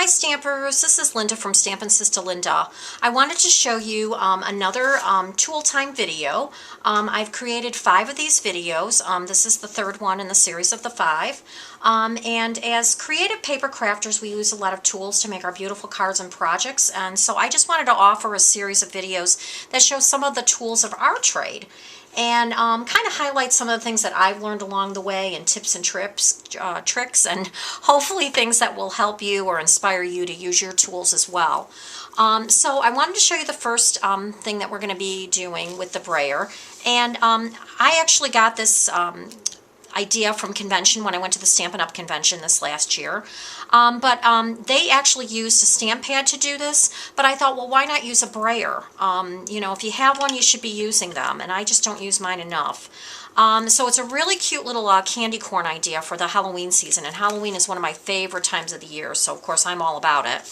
Stampers, this is Linda from Stampin' Sister Linda. I wanted to show you another tool time video. I've created 5 of these videos. This is the 3rd one in the series of the 5. And as creative paper crafters, we use a lot of tools to make our beautiful cards and projects. And so I just wanted to offer a series of videos that show some of the tools of our trade. And kind of highlight some of the things that I've learned along the way, and tips and tricks, and hopefully things that will help you or inspire you to use your tools as well. So I wanted to show you the first thing that we're going to be doing with the Brayer. And I actually got this idea from convention when I went to the Stampin' Up! Convention this last year. But they actually used a stamp pad to do this, but I thought, well, why not use a Brayer? You know, if you have one, you should be using them, and I just don't use mine enough. So it's a really cute little candy corn idea for the Halloween season, and Halloween is one of my favorite times of the year, so of course I'm all about it.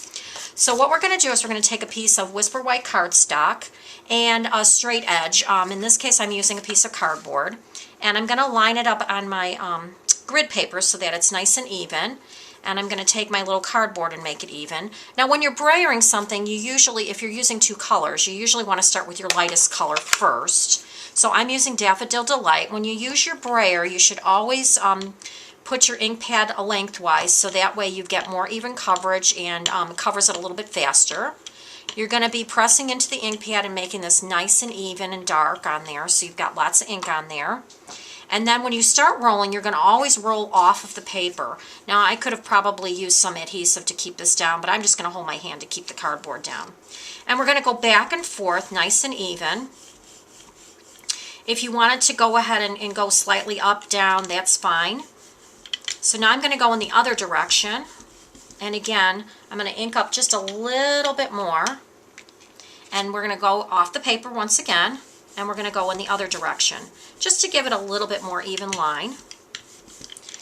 So what we're going to do is we're going to take a piece of Whisper White cardstock and a straight edge. In this case, I'm using a piece of cardboard, and I'm going to line it up on my grid paper so that it's nice and even. And I'm going to take my little cardboard and make it even. Now when you're brayering something, you usually, if you're using 2 colors, you usually want to start with your lightest color first. So I'm using Daffodil Delight. When you use your brayer, you should always put your ink pad lengthwise, so that way you get more even coverage and covers it a little bit faster. You're going to be pressing into the ink pad and making this nice and even and dark on there, so you've got lots of ink on there. And then when you start rolling, you're going to always roll off of the paper. Now I could have probably used some adhesive to keep this down, but I'm just going to hold my hand to keep the cardboard down. And we're going to go back and forth nice and even. If you wanted to go ahead and go slightly up, down, that's fine. So now I'm going to go in the other direction. And again, I'm going to ink up just a little bit more. And we're going to go off the paper once again. And we're going to go in the other direction, just to give it a little bit more even line.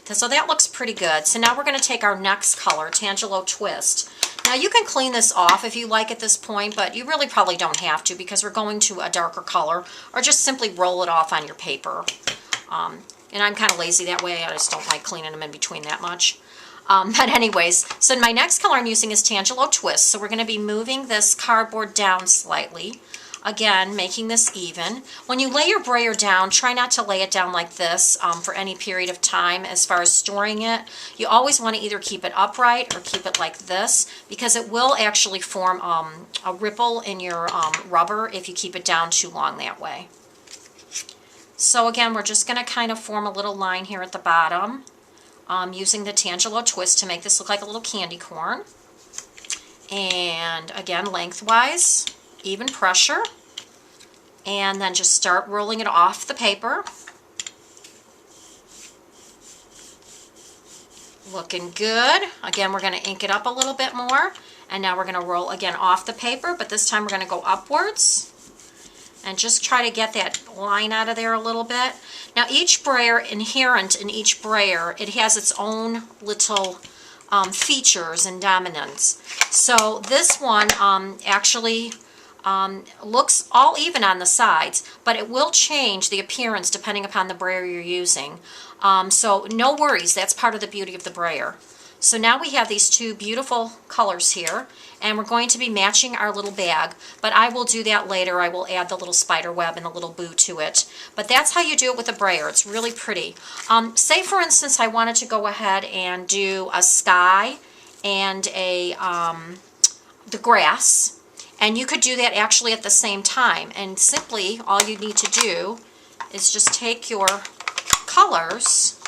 So that looks pretty good. So now we're going to take our next color, Tangelo Twist. Now you can clean this off if you like at this point, but you really probably don't have to, because we're going to a darker color, or just simply roll it off on your paper. And I'm kind of lazy that way. I just don't like cleaning them in between that much. But anyways, so my next color I'm using is Tangelo Twist. So we're going to be moving this cardboard down slightly. Again, making this even. When you lay your brayer down, try not to lay it down like this for any period of time as far as storing it. You always want to either keep it upright or keep it like this, because it will actually form a ripple in your rubber if you keep it down too long that way. So again, we're just going to kind of form a little line here at the bottom, using the Tangelo Twist to make this look like a little candy corn. And again, lengthwise, even pressure, and then just start rolling it off the paper. Looking good. Again, we're going to ink it up a little bit more, and now we're going to roll again off the paper, but this time we're going to go upwards and just try to get that line out of there a little bit. Now each brayer, inherent in each brayer, it has its own little features and dominance. So this one actually looks all even on the sides, but it will change the appearance depending upon the brayer you're using. So no worries, that's part of the beauty of the brayer. So now we have these 2 beautiful colors here, and we're going to be matching our little bag, but I will do that later. I will add the little spider web and the little boo to it. But that's how you do it with a brayer. It's really pretty. Say for instance I wanted to go ahead and do a sky and the grass. And you could do that actually at the same time. And simply, all you need to do is just take your colors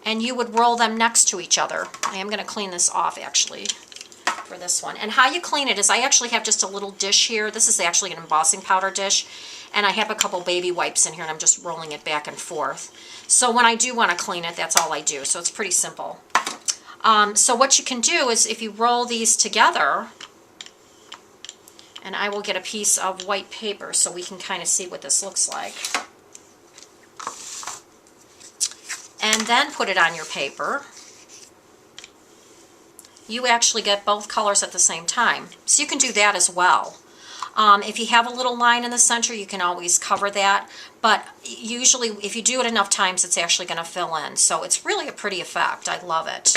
and you would roll them next to each other. I am going to clean this off actually for this one. And how you clean it is, I actually have just a little dish here. This is actually an embossing powder dish. And I have a couple baby wipes in here, and I'm just rolling it back and forth. So when I do want to clean it, that's all I do. So it's pretty simple. So what you can do is, if you roll these together, and I will get a piece of white paper so we can kind of see what this looks like. And then put it on your paper. You actually get both colors at the same time. So you can do that as well. If you have a little line in the center, you can always cover that. But usually, if you do it enough times, it's actually going to fill in. So it's really a pretty effect. I love it.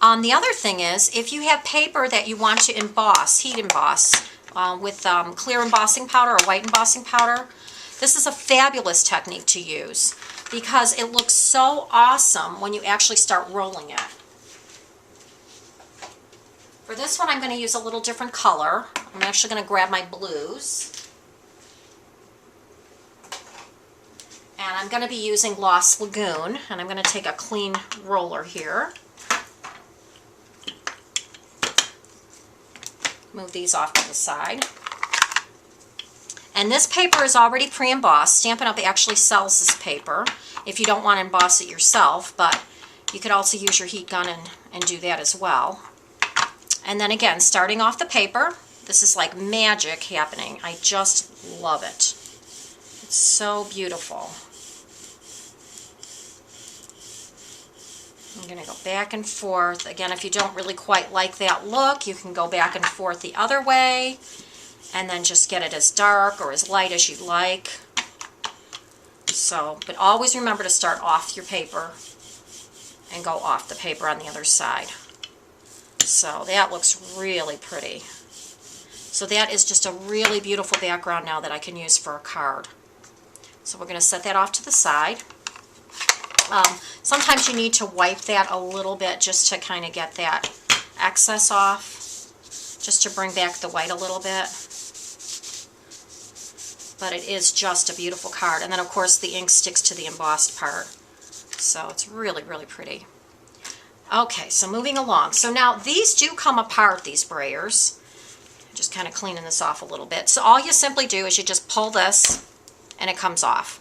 The other thing is, if you have paper that you want to emboss, heat emboss, with clear embossing powder or white embossing powder, this is a fabulous technique to use because it looks so awesome when you actually start rolling it. For this one, I'm going to use a little different color. I'm actually going to grab my blues. And I'm going to be using Lost Lagoon, and I'm going to take a clean roller here. Move these off to the side. And this paper is already pre-embossed. Stampin' Up! Actually sells this paper if you don't want to emboss it yourself, but you could also use your heat gun and do that as well. And then again, starting off the paper, this is like magic happening. I just love it. It's so beautiful. I'm going to go back and forth. Again, if you don't really quite like that look, you can go back and forth the other way and then just get it as dark or as light as you'd like. So, but always remember to start off your paper and go off the paper on the other side. So that looks really pretty. So that is just a really beautiful background now that I can use for a card. So we're going to set that off to the side. Sometimes you need to wipe that a little bit just to kind of get that excess off, just to bring back the white a little bit. But it is just a beautiful card. And then of course the ink sticks to the embossed part. So it's really, really pretty. Okay, so moving along. So now these do come apart, these Brayers. Just kind of cleaning this off a little bit. So all you simply do is you just pull this and it comes off.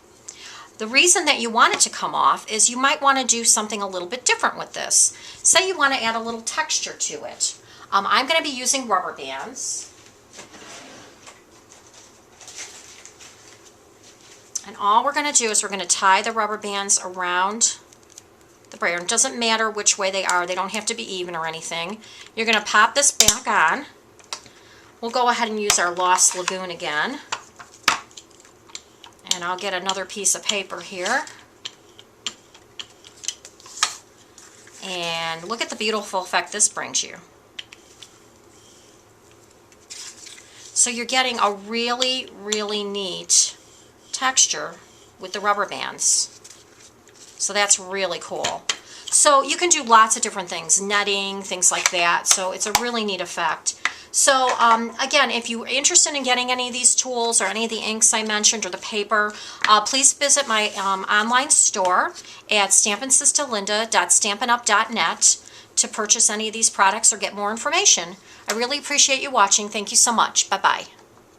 The reason that you want it to come off is you might want to do something a little bit different with this. Say you want to add a little texture to it. I'm going to be using rubber bands. And all we're going to do is we're going to tie the rubber bands around the brayer. It doesn't matter which way they are. They don't have to be even or anything. You're going to pop this back on. We'll go ahead and use our Lost Lagoon again. And I'll get another piece of paper here. And look at the beautiful effect this brings you. So you're getting a really, really neat texture with the rubber bands. So that's really cool. So you can do lots of different things, netting, things like that. So it's a really neat effect. So again, if you're interested in getting any of these tools or any of the inks I mentioned or the paper, please visit my online store at stampinsistalinda.stampinup.net to purchase any of these products or get more information. I really appreciate you watching. Thank you so much. Bye-bye.